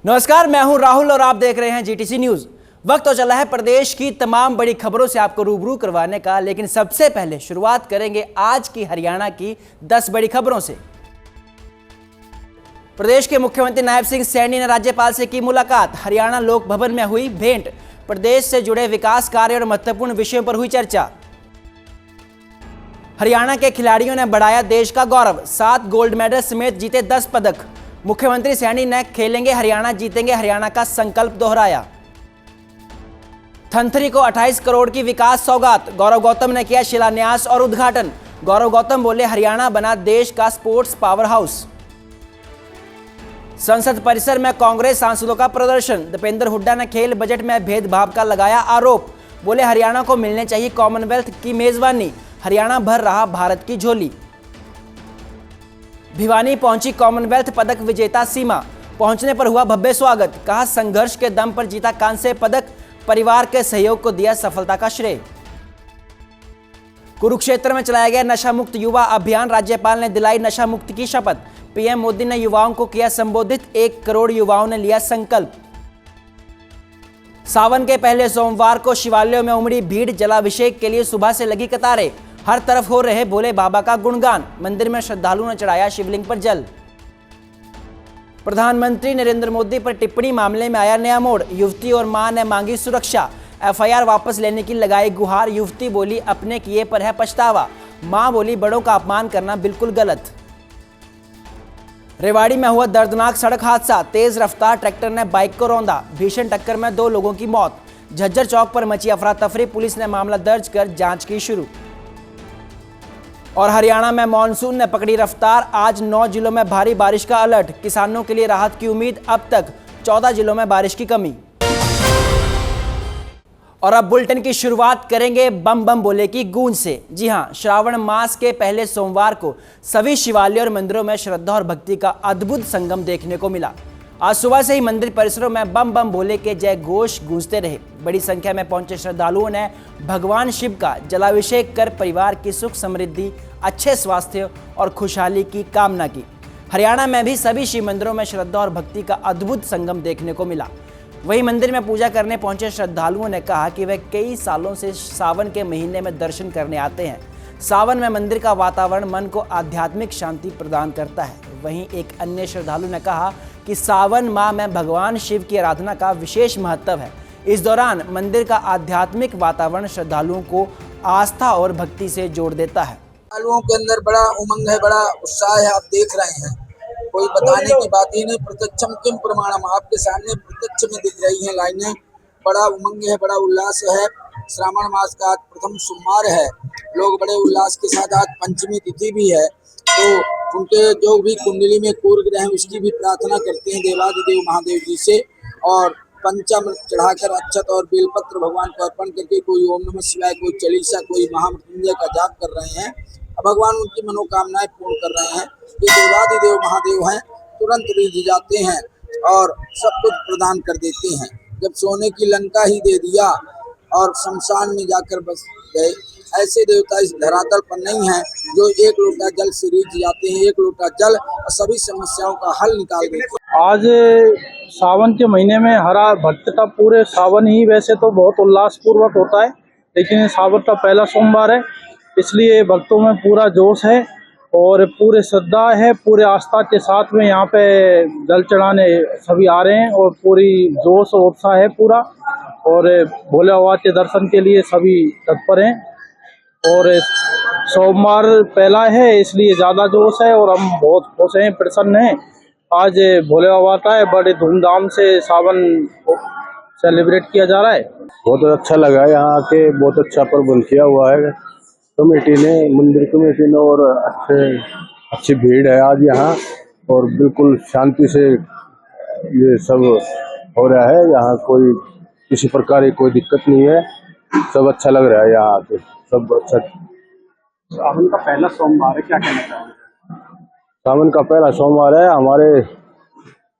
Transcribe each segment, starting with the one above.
नमस्कार, मैं हूं राहुल और आप देख रहे हैं जीटीसी न्यूज। वक्त तो चला है प्रदेश की तमाम बड़ी खबरों से आपको रूबरू करवाने का, लेकिन सबसे पहले शुरुआत करेंगे आज की हरियाणा की 10 बड़ी खबरों से। प्रदेश के मुख्यमंत्री नायब सिंह सैनी ने राज्यपाल से की मुलाकात। हरियाणा लोक भवन में हुई भेंट। प्रदेश से जुड़े विकास कार्य और महत्वपूर्ण विषयों पर हुई चर्चा। हरियाणा के खिलाड़ियों ने बढ़ाया देश का गौरव। 7 गोल्ड मेडल समेत जीते 10 पदक। मुख्यमंत्री सैनी ने खेलेंगे हरियाणा जीतेंगे हरियाणा का संकल्प दोहराया। थंथरी को 28 करोड़ की विकास सौगात। गौरव गौतम ने किया शिलान्यास और उद्घाटन। गौरव गौतम बोले, हरियाणा बना देश का स्पोर्ट्स पावर हाउस। संसद परिसर में कांग्रेस सांसदों का प्रदर्शन। दीपेंद्र हुड्डा ने खेल बजट में भेदभाव का लगाया आरोप। बोले, हरियाणा को मिलने चाहिए कॉमनवेल्थ की मेजबानी। हरियाणा भर रहा भारत की झोली। भिवानी पहुंची कॉमनवेल्थ पदक विजेता सीमा। पहुंचने पर हुआ भव्य स्वागत। कहा, संघर्ष के दम पर जीता कांस्य पदक। परिवार के सहयोग को दिया सफलता का श्रेय। कुरुक्षेत्र में चलाया गया नशा मुक्त युवा अभियान। राज्यपाल ने दिलाई नशा मुक्ति की शपथ। पीएम मोदी ने युवाओं को किया संबोधित। 1 करोड़ युवाओं ने लिया संकल्प। सावन के पहले सोमवार को शिवालयों में उमड़ी भीड़। जलाभिषेक के लिए सुबह से लगी कतारें। हर तरफ हो रहे भोले बाबा का गुणगान। मंदिर में श्रद्धालुओं ने चढ़ाया शिवलिंग पर जल। प्रधानमंत्री नरेंद्र मोदी पर टिप्पणी मामले में आया नया मोड़। युवती और मां ने मांगी सुरक्षा। एफआईआर वापस लेने की लगाई गुहार। युवती बोली, अपने किए पर है पछतावा। मां बोली, बड़ों का अपमान करना बिल्कुल गलत। रेवाड़ी में हुआ दर्दनाक सड़क हादसा। तेज रफ्तार ट्रैक्टर ने बाइक को रौंदा। भीषण टक्कर में 2 लोगों की मौत। झज्जर चौक पर मची अफरा तफरी। पुलिस ने मामला दर्ज कर जांच की शुरू। और हरियाणा में मॉनसून ने पकड़ी रफ्तार। आज 9 जिलों में भारी बारिश का अलर्ट। किसानों के लिए राहत की उम्मीद। अब तक 14 जिलों में बारिश की कमी। और अब बुलेटिन की शुरुआत करेंगे बम बम बोले की गूंज से। जी हां, श्रावण मास के पहले सोमवार को सभी शिवालयों और मंदिरों में श्रद्धा और भक्ति का अद्भुत संगम देखने को मिला। आज सुबह से ही मंदिर परिसरों में बम बम बोले के जय घोष गूंजते रहे। बड़ी संख्या में पहुंचे श्रद्धालुओं ने भगवान शिव का जलाभिषेक कर परिवार की सुख समृद्धि, अच्छे स्वास्थ्य और खुशहाली की कामना की। हरियाणा में भी सभी शिव मंदिरों में श्रद्धा और भक्ति का अद्भुत संगम देखने को मिला। वहीं मंदिर में पूजा करने पहुंचे श्रद्धालुओं ने कहा कि वे कई सालों से सावन के महीने में दर्शन करने आते हैं। सावन में मंदिर का वातावरण मन को आध्यात्मिक शांति प्रदान करता है। वहीं एक अन्य श्रद्धालु ने कहा कि सावन माह में भगवान शिव की आराधना का विशेष महत्व है। इस दौरान मंदिर का आध्यात्मिक वातावरण श्रद्धालुओं को आस्था और भक्ति से जोड़ देता है। श्रद्धालुओं के अंदर बड़ा उमंग है, बड़ा उत्साह है। आप देख रहे हैं, कोई बताने की बात ही नहीं। प्रत्यक्षम किम प्रमाणम, आपके सामने प्रत्यक्ष में दिख रही हैं लाइनें। बड़ा उमंग है, बड़ा उल्लास है। श्रावण मास का आज प्रथम सोमवार है। लोग बड़े उल्लास के साथ, आज पंचमी तिथि भी है, तो उनके जो भी कुंडली में कोर ग्रह हैं उसकी भी प्रार्थना करते हैं देवादिदेव महादेव जी से। और पंचामृत चढ़ाकर अक्षत और बेलपत्र भगवान को अर्पण करके कोई ओम नमः शिवाय, कोई चालीसा, कोई महामृत्युंजय का जाप कर रहे हैं। भगवान उनकी मनोकामनाएं पूर्ण कर रहे हैं। ये देवादिदेव महादेव हैं, तुरंत रिझ जाते हैं और सब कुछ प्रदान कर देते हैं। जब सोने की लंका ही दे दिया और शमशान में जाकर बस गए, ऐसे देवता इस धरातल पर नहीं है जो एक लोटा जल से रिझ जाते हैं। एक लोटा जल और सभी समस्याओं का हल निकाल देते हैं। आज सावन के महीने में हरा भक्त का पूरे सावन ही वैसे तो बहुत उल्लास पूर्वक होता है, लेकिन सावन का पहला सोमवार है, इसलिए भक्तों में पूरा जोश है और पूरे श्रद्धा है। पूरे आस्था के साथ में यहाँ पे जल चढ़ाने सभी आ रहे हैं और पूरी जोश और उत्साह है पूरा। और भोले बाबा के दर्शन के लिए सभी तत्पर हैं और सोमवार पहला है इसलिए ज़्यादा जोश है और हम बहुत खुश हैं, प्रसन्न हैं। आज भोले बाबा का है, बड़े धूमधाम से सावन सेलिब्रेट किया जा रहा है। बहुत अच्छा लगा यहाँ आके, बहुत अच्छा प्रबंध किया हुआ है कमेटी ने, मंदिर कमेटी ने, और अच्छी भीड़ है आज यहाँ और बिल्कुल शांति से ये सब हो रहा है। यहाँ कोई किसी प्रकार की कोई दिक्कत नहीं है, सब अच्छा लग रहा है यहाँ आके, सब अच्छा। सावन का पहला सोमवार है, क्या कहना चाहोगे? सावन का पहला सोमवार है। हमारे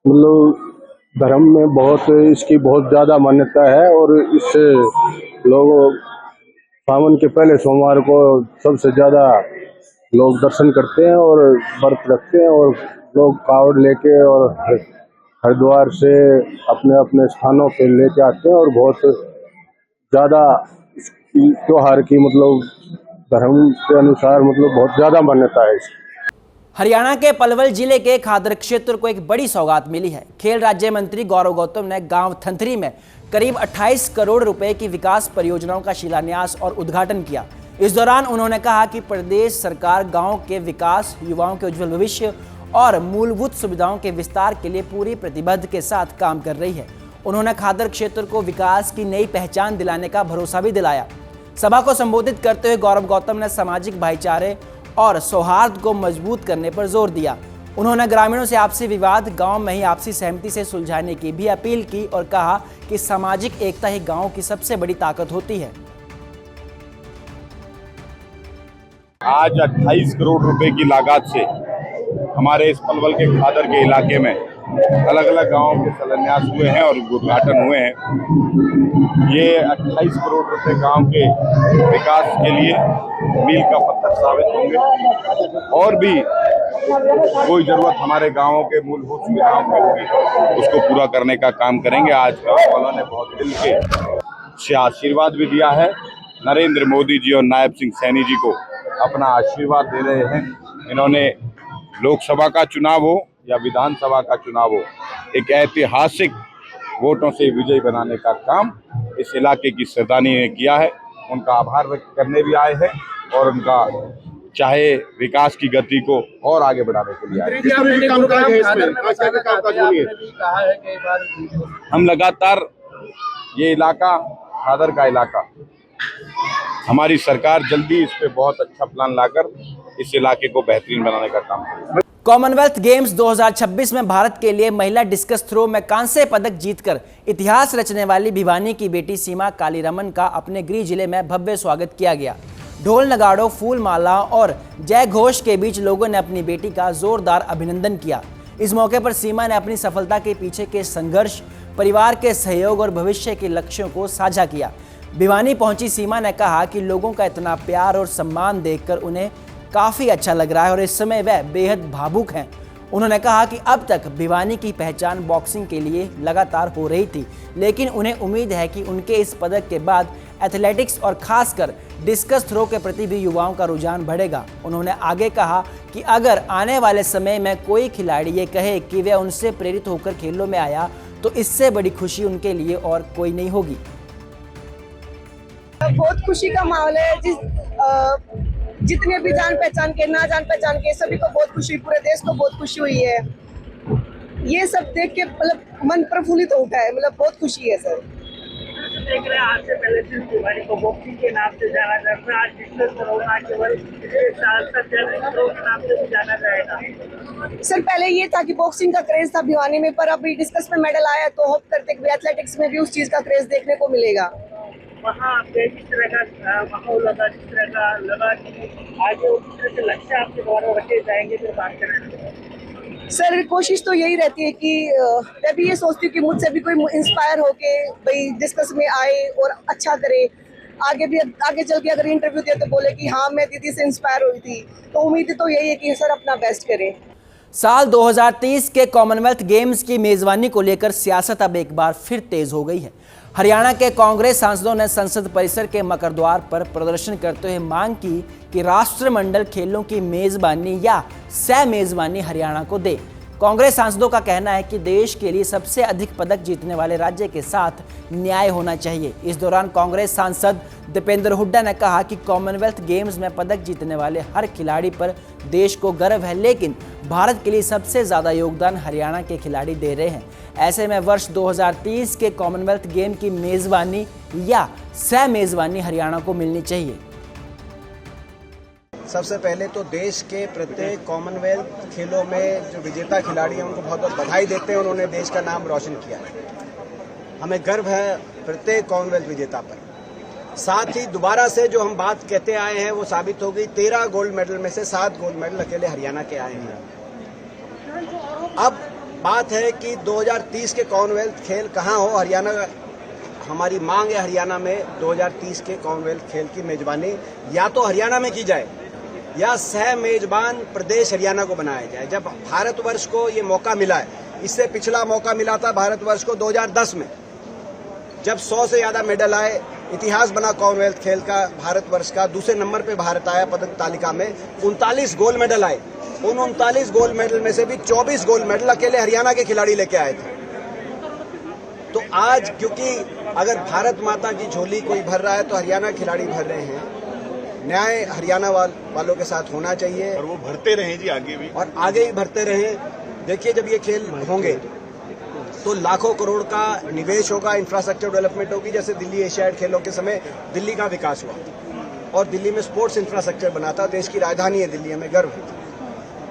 मतलब धर्म में बहुत इसकी बहुत ज़्यादा मान्यता है और इससे लोग सावन के पहले सोमवार को सबसे ज़्यादा लोग दर्शन करते हैं और व्रत रखते हैं और लोग कावड़ लेके और हरिद्वार से अपने अपने स्थानों पे लेके आते हैं और बहुत ज़्यादा त्योहार की मतलब धर्म के अनुसार मतलब बहुत ज़्यादा मान्यता है इसकी। हरियाणा के पलवल जिले के खादर क्षेत्र को एक बड़ी सौगात मिली है। खेल राज्य मंत्री गौरव गौतम ने गांव थंथरी में करीब 28 करोड़ रुपए की विकास परियोजनाओं का शिलान्यास और उद्घाटन किया। इस दौरान उन्होंने कहा कि प्रदेश सरकार गांव के विकास, युवाओं के उज्जवल भविष्य और मूलभूत सुविधाओं के विस्तार के लिए पूरी प्रतिबद्ध के साथ काम कर रही है। उन्होंने खादर क्षेत्र को विकास की नई पहचान दिलाने का भरोसा भी दिलाया। सभा को संबोधित करते हुए गौरव गौतम ने सामाजिक भाईचारे और सौहार्द को मजबूत करने पर जोर दिया। उन्होंने ग्रामीणों से आपसी विवाद गांव में ही आपसी सहमति से सुलझाने की भी अपील की और कहा कि सामाजिक एकता ही गांव की सबसे बड़ी ताकत होती है। आज 28 करोड़ रुपए की लागत से हमारे इस पलवल के खादर के इलाके में अलग अलग गांवों के शिलान्यास हुए हैं और उद्घाटन हुए हैं। ये 28 करोड़ रुपए गांव के विकास के लिए मील का पत्थर साबित होंगे और भी कोई जरूरत हमारे गांवों के मूलभूत सुविधाओं की होगी उसको पूरा करने का काम करेंगे। आज गाँव वालों ने बहुत दिल से आशीर्वाद भी दिया है। नरेंद्र मोदी जी और नायब सिंह सैनी जी को अपना आशीर्वाद दे रहे हैं। इन्होंने लोकसभा का चुनाव हो या विधानसभा का चुनाव हो, एक ऐतिहासिक वोटों से विजयी बनाने का काम इस इलाके की सरदानी ने किया है। उनका आभार व्यक्त करने भी आए हैं और उनका चाहे विकास की गति को और आगे बढ़ाने के लिए आए। हम लगातार ये इलाका खादर का इलाका, हमारी सरकार जल्दी इस पे बहुत अच्छा प्लान लाकर इस इलाके को बेहतरीन बनाने का काम करेगी। कॉमनवेल्थ गेम्स 2026 में भारत के लिए महिला डिस्कस थ्रो में कांस्य पदक जीतकर इतिहास रचने वाली भिवानी की बेटी सीमा कालीरमन का अपने गृह जिले में भव्य स्वागत किया गया। ढोल नगाड़ों, फूल माला और जय घोष के बीच लोगों ने अपनी बेटी का जोरदार अभिनंदन किया। इस मौके पर सीमा ने अपनी सफलता के पीछे के संघर्ष, परिवार के सहयोग और भविष्य के लक्ष्यों को साझा किया। भिवानी पहुंची सीमा ने कहा कि लोगों का इतना प्यार और सम्मान देखकर उन्हें काफ़ी अच्छा लग रहा है और इस समय वह बेहद भावुक हैं। उन्होंने कहा कि अब तक भिवानी की पहचान बॉक्सिंग के लिए लगातार हो रही थी, लेकिन उन्हें उम्मीद है कि उनके इस पदक के बाद एथलेटिक्स और खासकर डिस्कस थ्रो के प्रति भी युवाओं का रुझान बढ़ेगा। उन्होंने आगे कहा कि अगर आने वाले समय में कोई खिलाड़ी ये कहे कि वह उनसे प्रेरित होकर खेलों में आया तो इससे बड़ी खुशी उनके लिए और कोई नहीं होगी। बहुत खुशी का माहौल है। जितने भी जान पहचान के, ना जान पहचान के, सभी को बहुत खुशी, पूरे देश को बहुत खुशी हुई है। ये सब देख के मतलब मन प्रफुल्लित होता है, मतलब बहुत खुशी है सर। देख रहे हैं आज से पहले सिर्फ भिवानी को बॉक्सिंग के नाम से जाना जाता है, आज डिस्कस थ्रो ना केवल थ्रो के नाम से भी जाना जाएगा। सर पहले ये था कि बॉक्सिंग का क्रेज था भिवानी में, पर अभी डिस्कस में मेडल आया तो होप करते कि एथलेटिक्स में भी उस चीज का क्रेज देखने को मिलेगा। वहाँ जिस तरह का माहौल लगा, जिस तरह का लगा कि आगे उस तरह के लक्ष्य आपके द्वारा रखे जाएंगे, फिर बात करेंगे। सर कोशिश तो यही रहती है कि मैं भी ये सोचती हूँ कि मुझसे भी कोई इंस्पायर होके भाई डिस्कस में आए और अच्छा करे। आगे चल के अगर इंटरव्यू दे तो बोले कि हाँ मैं दीदी से इंस्पायर हुई थी, तो उम्मीद तो यही है कि सर अपना बेस्ट करें। साल 2030 के कॉमनवेल्थ गेम्स की मेजबानी को लेकर सियासत अब एक बार फिर तेज हो गई है। हरियाणा के कांग्रेस सांसदों ने संसद परिसर के मकरद्वार पर प्रदर्शन करते हुए मांग की कि राष्ट्रमंडल खेलों की मेजबानी या सह मेजबानी हरियाणा को दे। कांग्रेस सांसदों का कहना है कि देश के लिए सबसे अधिक पदक जीतने वाले राज्य के साथ न्याय होना चाहिए। इस दौरान कांग्रेस सांसद दीपेंद्र हुड्डा ने कहा कि कॉमनवेल्थ गेम्स में पदक जीतने वाले हर खिलाड़ी पर देश को गर्व है, लेकिन भारत के लिए सबसे ज़्यादा योगदान हरियाणा के खिलाड़ी दे रहे हैं। ऐसे में वर्ष 2030 के कॉमनवेल्थ गेम की मेज़बानी या सह मेज़बानी हरियाणा को मिलनी चाहिए। सबसे पहले तो देश के प्रत्येक कॉमनवेल्थ खेलों में जो विजेता खिलाड़ी हैं उनको बहुत बहुत बधाई देते हैं। उन्होंने देश का नाम रोशन किया है। हमें गर्व है प्रत्येक कॉमनवेल्थ विजेता पर। साथ ही दोबारा से जो हम बात कहते आए हैं वो साबित हो गई। 13 गोल्ड मेडल में से 7 गोल्ड मेडल अकेले हरियाणा के आए हैं। अब बात है कि 2030 के कॉमनवेल्थ खेल कहाँ हो। हरियाणा, हमारी मांग है हरियाणा में 2030 के कॉमनवेल्थ खेल की मेजबानी या तो हरियाणा में की जाए या सह मेजबान प्रदेश हरियाणा को बनाया जाए। जब भारतवर्ष को ये मौका मिला है इससे पिछला मौका मिला था भारतवर्ष को 2010 में, जब 100 से ज्यादा मेडल आए, इतिहास बना कॉमनवेल्थ खेल का भारतवर्ष का। दूसरे नंबर पे भारत आया पदक तालिका में, 39 गोल्ड मेडल आए। उन 39 गोल्ड मेडल में से भी 24 गोल्ड मेडल अकेले हरियाणा के खिलाड़ी लेके आए थे। तो आज क्योंकि अगर भारत माता की झोली कोई भर रहा है तो हरियाणा खिलाड़ी भर रहे हैं। न्याय हरियाणा वालों के साथ होना चाहिए और वो भरते रहे जी आगे भी, और आगे ही भरते रहे। देखिए, जब ये खेल होंगे तो लाखों करोड़ का निवेश होगा, इंफ्रास्ट्रक्चर डेवलपमेंट होगी। जैसे दिल्ली एशियाड खेलों के समय दिल्ली का विकास हुआ और दिल्ली में स्पोर्ट्स इंफ्रास्ट्रक्चर बना था, देश की राजधानी है दिल्ली, हमें गर्व है।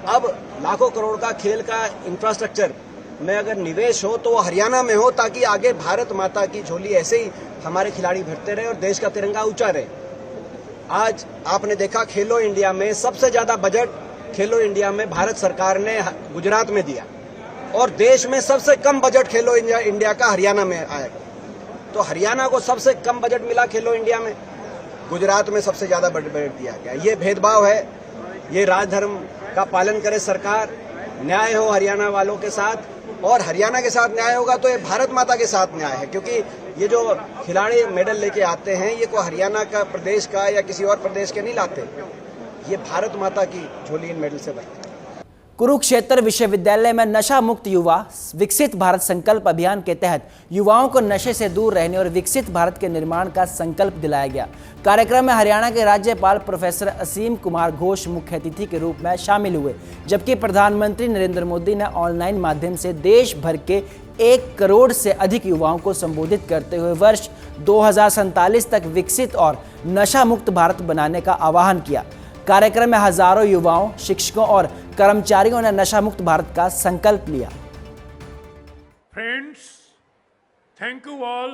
अब लाखों करोड़ का खेल का इंफ्रास्ट्रक्चर में अगर निवेश हो तो वो हरियाणा में हो, ताकि आगे भारत माता की झोली ऐसे ही हमारे खिलाड़ी भरते रहे और देश का तिरंगा ऊंचा रहे। आज आपने देखा खेलो इंडिया में सबसे ज्यादा बजट खेलो इंडिया में भारत सरकार ने गुजरात में दिया, और देश में सबसे कम बजट खेलो इंडिया का हरियाणा में आएगा। तो हरियाणा को सबसे कम बजट मिला खेलो इंडिया में, गुजरात में सबसे ज्यादा बजट दिया गया। ये भेदभाव है, ये राजधर्म का पालन करे सरकार, न्याय हो हरियाणा वालों के साथ, और हरियाणा के साथ न्याय होगा तो ये भारत माता के साथ न्याय है। क्योंकि ये जो खिलाड़ी मेडल लेके आते हैं ये कोई हरियाणा का प्रदेश का या किसी और प्रदेश के नहीं लाते, ये भारत माता की झोली इन मेडल से भरते हैं। कुरुक्षेत्र विश्वविद्यालय में नशा मुक्त युवा विकसित भारत संकल्प अभियान के तहत युवाओं को नशे से दूर रहने और विकसित भारत के निर्माण का संकल्प दिलाया गया। कार्यक्रम में हरियाणा के राज्यपाल प्रोफेसर असीम कुमार घोष मुख्य अतिथि के रूप में शामिल हुए, जबकि प्रधानमंत्री नरेंद्र मोदी ने ऑनलाइन माध्यम से देश भर के 1 करोड़ से अधिक युवाओं को संबोधित करते हुए वर्ष 2047 तक विकसित और नशा मुक्त भारत बनाने का आह्वान किया। कार्यक्रम में हजारों युवाओं, शिक्षकों और कर्मचारियों ने नशा मुक्त भारत का संकल्प लिया। Friends, thank you all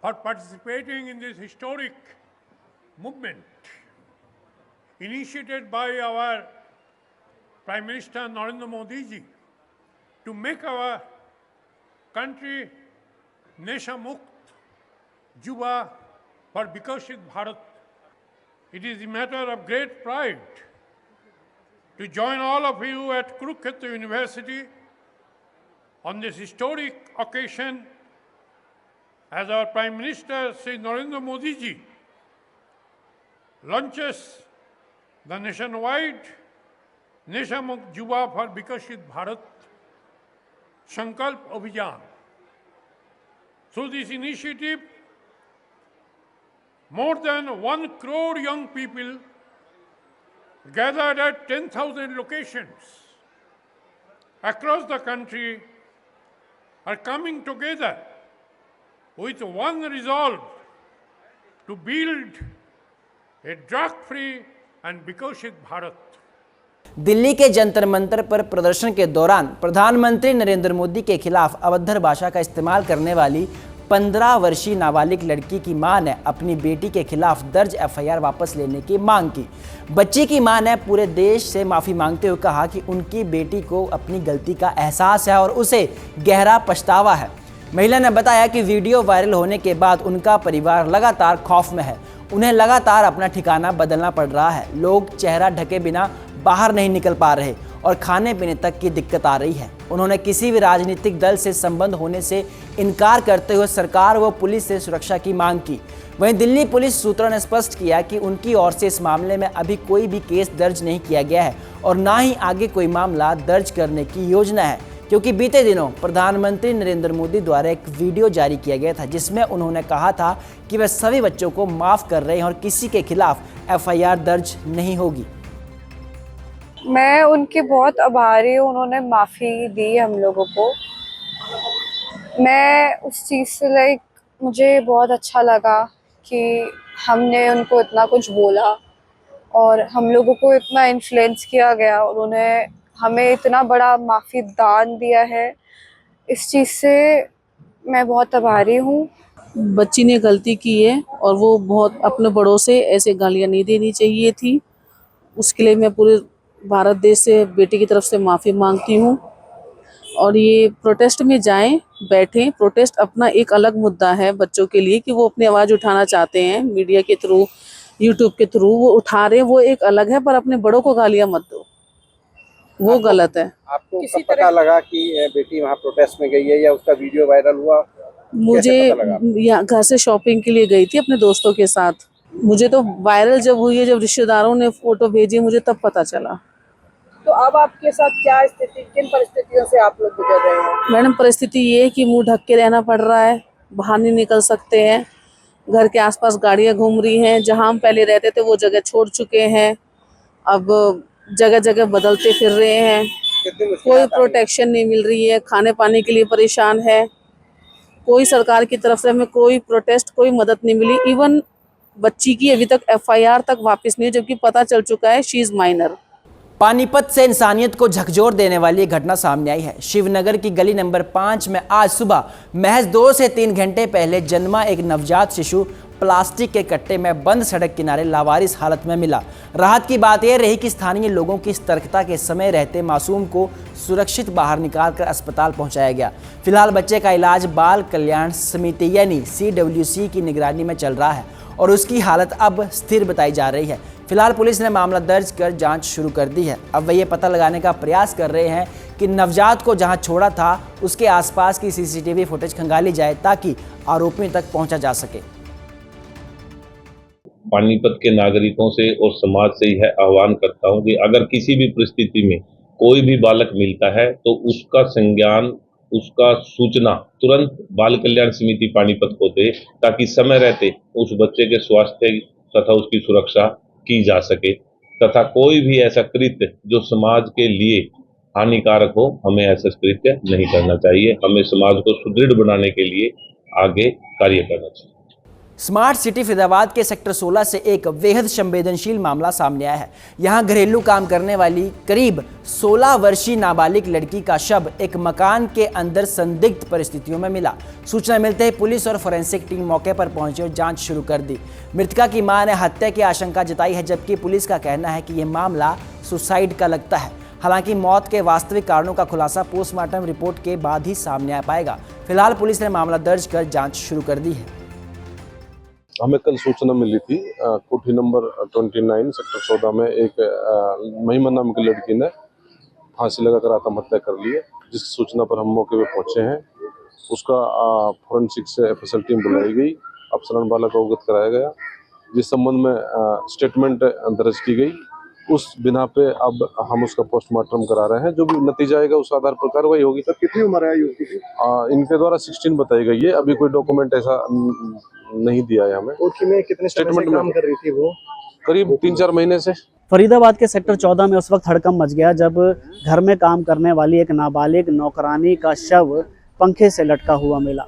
for participating in this historic movement initiated by our Prime Minister Narendra Modi ji to make our country Nasha Mukt Yuva for Viksit Bharat. It is a matter of great pride to join all of you at Kurukshetra University on this historic occasion as our Prime Minister Shri Narendra Modi ji launches the nationwide Nasha Mukt Yuva for Viksit Bharat Sankalp Abhiyan. Through this initiative, more than 1 crore young people gathered at 10,000 locations across the country are coming together with one resolve to build a drug-free and Viksit Bharat. Delhi के जंतर मंतर पर प्रदर्शन के दौरान प्रधानमंत्री नरेंद्र मोदी के खिलाफ अभद्र भाषा का इस्तेमाल करने वाली 15 वर्षीय नाबालिग लड़की की मां ने अपनी बेटी के खिलाफ दर्ज एफआईआर वापस लेने की मांग की। बच्ची की मां ने पूरे देश से माफ़ी मांगते हुए कहा कि उनकी बेटी को अपनी गलती का एहसास है और उसे गहरा पछतावा है। महिला ने बताया कि वीडियो वायरल होने के बाद उनका परिवार लगातार खौफ में है, उन्हें लगातार अपना ठिकाना बदलना पड़ रहा है, लोग चेहरा ढके बिना बाहर नहीं निकल पा रहे और खाने पीने तक की दिक्कत आ रही है। उन्होंने किसी भी राजनीतिक दल से संबंध होने से इनकार करते हुए सरकार व पुलिस से सुरक्षा की मांग की। वहीं दिल्ली पुलिस सूत्रों ने स्पष्ट किया कि उनकी ओर से इस मामले में अभी कोई भी केस दर्ज नहीं किया गया है और ना ही आगे कोई मामला दर्ज करने की योजना है, क्योंकि बीते दिनों प्रधानमंत्री नरेंद्र मोदी द्वारा एक वीडियो जारी किया गया था जिसमें उन्होंने कहा था कि वे सभी बच्चों को माफ़ कर रहे हैं और किसी के खिलाफ एफआईआर दर्ज नहीं होगी। मैं उनकी बहुत आभारी हूँ, उन्होंने माफ़ी दी हम लोगों को। मैं उस चीज़ से मुझे बहुत अच्छा लगा कि हमने उनको इतना कुछ बोला और हम लोगों को इतना इन्फ्लुएंस किया गया और उन्हें हमें इतना बड़ा माफ़ी दान दिया है। इस चीज़ से मैं बहुत आभारी हूँ। बच्ची ने गलती की है और वो बहुत अपने बड़ों से ऐसे गालियाँ नहीं देनी चाहिए थी। उसके लिए मैं पूरे भारत देश से बेटी की तरफ से माफ़ी मांगती हूँ। और ये प्रोटेस्ट में जाएं, बैठें। प्रोटेस्ट अपना एक अलग मुद्दा है बच्चों के लिए कि वो अपनी आवाज़ उठाना चाहते हैं मीडिया के थ्रू, यूट्यूब के थ्रू वो उठा रहे हैं, वो एक अलग है, पर अपने बड़ों को गालियाँ मत दो। वो गलत है। आपको कब पता लगा कि बेटी वहाँ प्रोटेस्ट में गई है या उसका वीडियो वायरल हुआ? मुझे यहाँ घर से शॉपिंग के लिए गई थी अपने दोस्तों के साथ। मुझे तो वायरल जब हुई है, जब रिश्तेदारों ने फोटो भेजी मुझे तब पता चला। तो अब आपके साथ क्या स्थिति, किन परिस्थितियों से आप लोग गुजर रहे हैं? मैडम परिस्थिति ये है कि मुंह ढक के रहना पड़ रहा है, बाहर नहीं निकल सकते हैं, घर के आसपास गाड़ियां घूम रही हैं, जहां हम पहले रहते थे वो जगह छोड़ चुके हैं, अब जगह जगह बदलते फिर रहे हैं, कोई प्रोटेक्शन नहीं मिल रही है, खाने पाने के लिए परेशान है, कोई सरकार की तरफ से हमें कोई प्रोटेस्ट, कोई मदद नहीं मिली। इवन बच्ची की अभी तक FIR तक वापस नहीं, जबकि पता चल चुका है शी इज माइनर। पानीपत से इंसानियत को झकझोर देने वाली एक घटना सामने आई है। शिवनगर की गली नंबर 5 में आज सुबह महज 2 से 3 घंटे पहले जन्मा एक नवजात शिशु प्लास्टिक के कट्टे में बंद सड़क किनारे लावारिस हालत में मिला। राहत की बात यह रही कि स्थानीय लोगों की सतर्कता के समय रहते मासूम को सुरक्षित बाहर निकालकर अस्पताल पहुंचाया गया। फिलहाल बच्चे का इलाज बाल कल्याण समिति यानी CWC की निगरानी में चल रहा है और उसकी हालत अब स्थिर बताई जा रही है। फिलहाल पुलिस ने मामला दर्ज कर जांच शुरू कर दी है। अब वे ये पता लगाने का प्रयास कर रहे हैं कि नवजात को जहां छोड़ा था उसके आसपास की CCTV फुटेज खंगाली जाए ताकि आरोपियों तक पहुंचा जा सके। पानीपत के नागरिकों से और समाज से यह आह्वान करता हूं कि अगर किसी भी परिस्थिति में कोई भी बालक मिलता है तो उसका संज्ञान, उसका सूचना तुरंत बाल कल्याण समिति पानीपत को दे ताकि समय रहते उस बच्चे के स्वास्थ्य तथा उसकी सुरक्षा की जा सके, तथा कोई भी ऐसा कृत्य जो समाज के लिए हानिकारक हो, हमें ऐसा कृत्य नहीं करना चाहिए। हमें समाज को सुदृढ़ बनाने के लिए आगे कार्य करना चाहिए। स्मार्ट सिटी फरीदाबाद के सेक्टर 16 से एक बेहद संवेदनशील मामला सामने आया है। यहां घरेलू काम करने वाली करीब 16 वर्षीय नाबालिग लड़की का शव एक मकान के अंदर संदिग्ध परिस्थितियों में मिला। सूचना मिलते ही पुलिस और फोरेंसिक टीम मौके पर पहुंची और जांच शुरू कर दी। मृतका की मां ने हत्या की आशंका जताई है, जबकि पुलिस का कहना है कि यह मामला सुसाइड का लगता है। हालांकि मौत के वास्तविक कारणों का खुलासा पोस्टमार्टम रिपोर्ट के बाद ही सामने आ पाएगा। फिलहाल पुलिस ने मामला दर्ज कर जाँच शुरू कर दी है। हमें कल सूचना मिली थी कोठी नंबर 29 सेक्टर 14 में एक महिमा नाम की लड़की ने फांसी लगाकर आत्महत्या कर ली है, जिसकी सूचना पर हम मौके पे पहुंचे हैं। उसका फोरेंसिक से FSL टीम बुलाई गई, अफसरान बाला को अवगत कराया गया, जिस संबंध में स्टेटमेंट दर्ज की गई। उस बिना पे अब हम उसका पोस्टमार्टम करा रहे हैं। जो भी नतीजा आएगा उस आधार पर कार्रवाई होगी। तब कितनी उम्र है युवती की? इनके द्वारा 16 बताई गई है। अभी कोई डॉक्यूमेंट ऐसा नहीं दिया है हमें। कोठी में कितने स्टेटमेंट में काम कर रही थी वो? करीब 3-4 महीने से। फरीदाबाद के सेक्टर 14 में उस वक्त हड़कंप मच गया जब घर में काम करने वाली एक नाबालिग नौकरानी का शव पंखे से लटका हुआ मिला।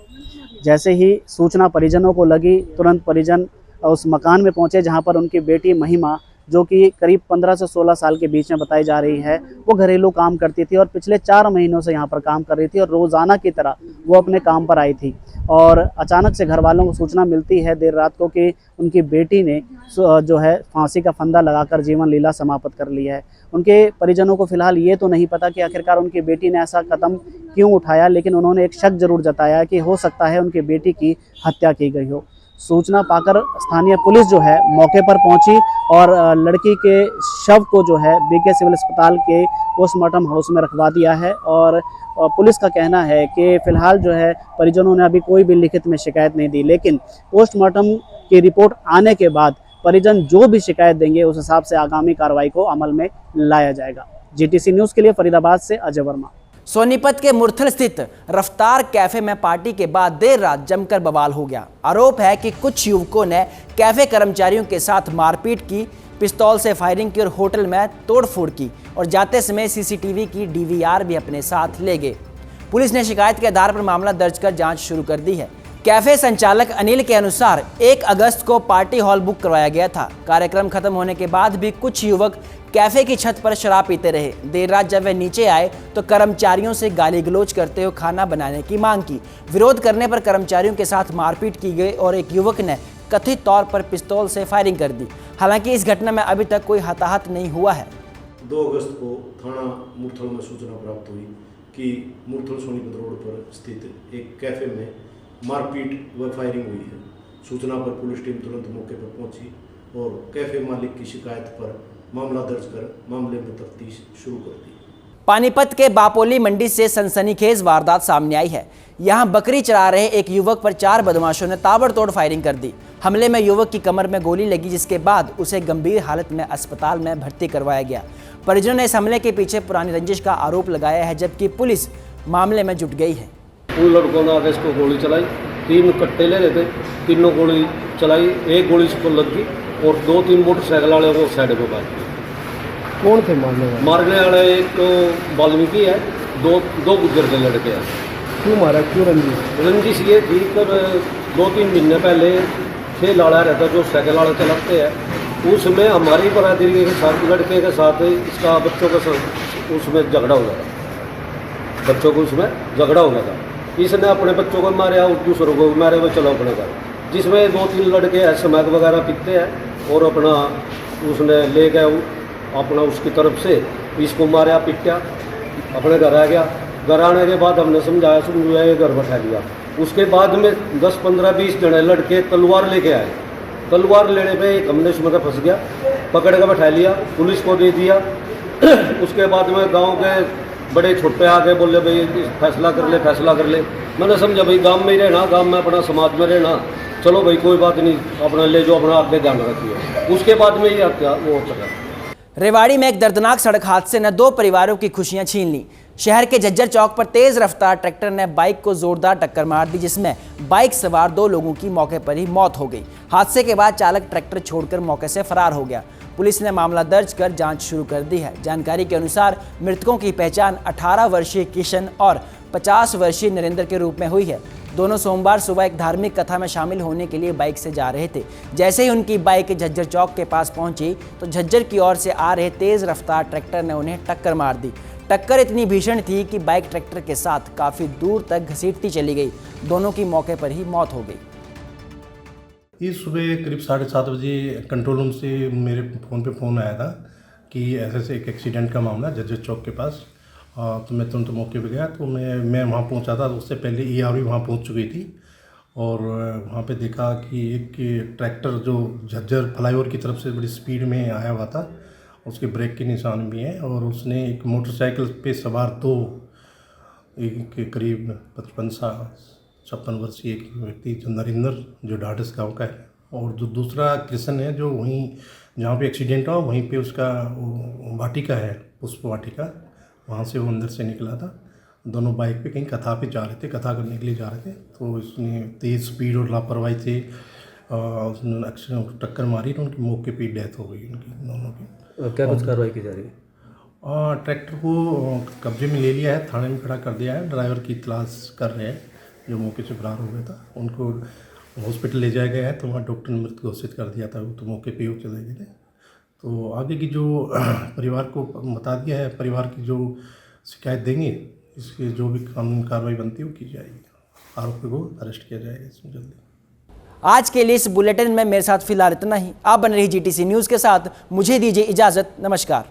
जैसे ही सूचना परिजनों को लगी, तुरंत परिजन उस मकान में पहुंचे जहां पर उनकी बेटी महिमा, जो कि करीब 15 से 16 साल के बीच में बताई जा रही है, वो घरेलू काम करती थी और पिछले 4 महीनों से यहाँ पर काम कर रही थी और रोज़ाना की तरह वो अपने काम पर आई थी। और अचानक से घर वालों को सूचना मिलती है देर रात को कि उनकी बेटी ने जो है फांसी का फंदा लगाकर जीवन लीला समाप्त कर ली है। उनके परिजनों को फिलहाल ये तो नहीं पता कि आखिरकार उनकी बेटी ने ऐसा कदम क्यों उठाया, लेकिन उन्होंने एक शक जरूर जताया कि हो सकता है उनकी बेटी की हत्या की गई हो। सूचना पाकर स्थानीय पुलिस जो है मौके पर पहुंची और लड़की के शव को जो है BK सिविल अस्पताल के पोस्टमार्टम हाउस में रखवा दिया है। और पुलिस का कहना है कि फिलहाल जो है परिजनों ने अभी कोई भी लिखित में शिकायत नहीं दी, लेकिन पोस्टमार्टम की रिपोर्ट आने के बाद परिजन जो भी शिकायत देंगे उस हिसाब से आगामी कार्रवाई को अमल में लाया जाएगा। GTC न्यूज़ के लिए फरीदाबाद से अजय वर्मा। सोनीपत के मुरथल स्थित रफ्तार कैफे में पार्टी के बाद देर रात जमकर बवाल हो गया। आरोप है कि कुछ युवकों ने कैफे कर्मचारियों के साथ मारपीट की, पिस्तौल से फायरिंग की और होटल में तोड़फोड़ की और जाते समय CCTV की DVR भी अपने साथ ले गए। पुलिस ने शिकायत के आधार पर मामला दर्ज कर जांच शुरू कर दी है। कैफे संचालक अनिल के अनुसार 1 अगस्त को पार्टी हॉल बुक करवाया गया था। कार्यक्रम खत्म होने के बाद भी कुछ युवक कैफे की छत पर शराब पीते रहे। देर रात जब वे नीचे आए तो कर्मचारियों से गाली गलौज करते हुए खाना बनाने की मांग की। विरोध करने पर कर्मचारियों के साथ मारपीट की गई और एक युवक ने कथित तौर पर पिस्तौल से फायरिंग कर दी। हालांकि इस घटना में अभी तक कोई हताहत नहीं हुआ है। 2 अगस्त को थाना मुरथल में सूचना प्राप्त हुई कि मुरथल सोनीपत रोड पर स्थित एक कैफे में मारपीट व फायरिंग हुई है। सूचना पर पुलिस टीम तुरंत मौके पर पहुंची और कैफे मालिक की शिकायत पर मामला दर्ज कर मामले में तफ्तीश शुरू कर दी। पानीपत के बापोली मंडी से सनसनीखेज वारदात सामने आई है। यहां बकरी चरा रहे एक युवक पर 4 बदमाशों ने ताबड़तोड़ फायरिंग कर दी। हमले में युवक की कमर में गोली लगी, जिसके बाद उसे गंभीर हालत में अस्पताल में भर्ती करवाया गया। परिजनों ने इस हमले के पीछे पुरानी रंजिश का आरोप लगाया है, जबकि पुलिस मामले में जुट गई है। उन लड़कों ने आगे इसको गोली चलाई, 3 कट्टे ले रहे थे, तीनों गोली चलाई, एक गोली इसको लग गई और 2-3 मोटरसाइकिल वाले वो साइड पे भाग गए। कौन थे मारने वाले? एक तो वाल्मीकि है, दो गुज्जर के लड़के हैं। क्यों मारा, क्यों रंजिश ये थी कर 2-3 महीने पहले खेल वाला रहता जो साइकिल वाला चलाते हैं, उसमें हमारी बरादरी के साथ लड़के के साथ इसका बच्चों का उसमें झगड़ा हो गया था। बच्चों को उसमें झगड़ा हो गया था, इसने अपने बच्चों को मारा और दूसरों को मारे हुए चलो अपने घर, जिसमें 2-3 लड़के हैं स्मैक वगैरह पीते हैं और अपना उसने ले गया अपना उसकी तरफ से इसको मारा पिटा, अपने घर आ गया। घर आने के बाद हमने समझाया ये घर बैठा दिया। उसके बाद में 10-15-20 जने लड़के तलवार लेके आए। तलवार लेने पे एक हमने उसमें फंस गया, पकड़ के बैठा लिया, पुलिस को दे दिया। उसके बाद में गांव के बड़े छोटे आके बोले भाई फैसला कर ले। मैंने समझा भाई गांव में ही रहना, गांव में अपना समाज में रहना, चलो भाई कोई बात नहीं, अपना ले जो अपना आगे ध्यान रखिए। उसके बाद में ये हत्या वो हो सका। रेवाड़ी में एक दर्दनाक सड़क हादसे ने 2 परिवारों की खुशियां छीन ली। शहर के झज्जर चौक पर तेज रफ्तार ट्रैक्टर ने बाइक को जोरदार टक्कर मार दी, जिसमें बाइक सवार 2 लोगों की मौके पर ही मौत हो गई। हादसे के बाद चालक ट्रैक्टर छोड़कर मौके से फरार हो गया। पुलिस ने मामला दर्ज कर जांच शुरू कर दी है। जानकारी के अनुसार मृतकों की पहचान 18 वर्षीय किशन और 50 वर्षीय नरेंद्र के रूप में हुई है। दोनों सोमवार सुबह एक धार्मिक कथा में शामिल होने के लिए बाइक से जा रहे थे। जैसे ही उनकी बाइक झज्जर चौक के पास पहुंची तो झज्जर की ओर से आ रहे तेज रफ्तार ट्रैक्टर ने उन्हें टक्कर मार दी। टक्कर इतनी भीषण थी कि बाइक ट्रैक्टर के साथ काफी दूर तक घसीटती चली गई। दोनों की मौके पर ही मौत हो गई। इस सुबह करीब 7:30 बजे कंट्रोल रूम से मेरे फ़ोन पे फ़ोन आया था कि ऐसे एक एक्सीडेंट का मामला झज्जर चौक के पास। तो मैं तुरंत मौके पे गया। तो मैं वहाँ पहुँचा था, तो उससे पहले ER भी वहाँ पहुँच चुकी थी और वहाँ पे देखा कि एक ट्रैक्टर जो झज्जर फ्लाईओवर की तरफ से बड़ी स्पीड में आया हुआ था, उसके ब्रेक के निशान भी हैं और उसने एक मोटरसाइकिल पे सवार 2 एक करीब 55-56 वर्षीय एक व्यक्ति जो नरेंद्र जो ढाढस गाँव का है, और जो दूसरा कृष्ण है जो वहीं जहाँ पे एक्सीडेंट हुआ वहीं पे उसका वाटिका है, पुष्प वाटिका, वहाँ से वो अंदर से निकला था। दोनों बाइक पे कहीं कथा पे जा रहे थे, कथा करने के लिए जा रहे थे। तो इसने तेज़ स्पीड और लापरवाही से उसने अक्सर टक्कर मारी तो उनकी मौके पे डेथ हो गई उनकी दोनों की। क्या कुछ कार्रवाई की जा रही है? ट्रैक्टर को कब्जे में ले लिया है, थाने में खड़ा कर दिया है। ड्राइवर की तलाश कर रहे हैं जो मौके से फरार हो गया था। उनको हॉस्पिटल ले जाया गया है तो वहाँ डॉक्टर ने मृत घोषित कर दिया था, वो तो मौके पे ही चले गए थे। तो आगे की जो परिवार को बता दिया है, परिवार की जो शिकायत देंगे इसकी जो भी कानूनी कार्रवाई बनती है वो की जाएगी। आरोपी को अरेस्ट किया जाएगा इसमें जल्दी। आज के लिए इस बुलेटिन में मेरे साथ फिलहाल इतना ही। आप बन रही GTC न्यूज़ के साथ, मुझे दीजिए इजाज़त। नमस्कार।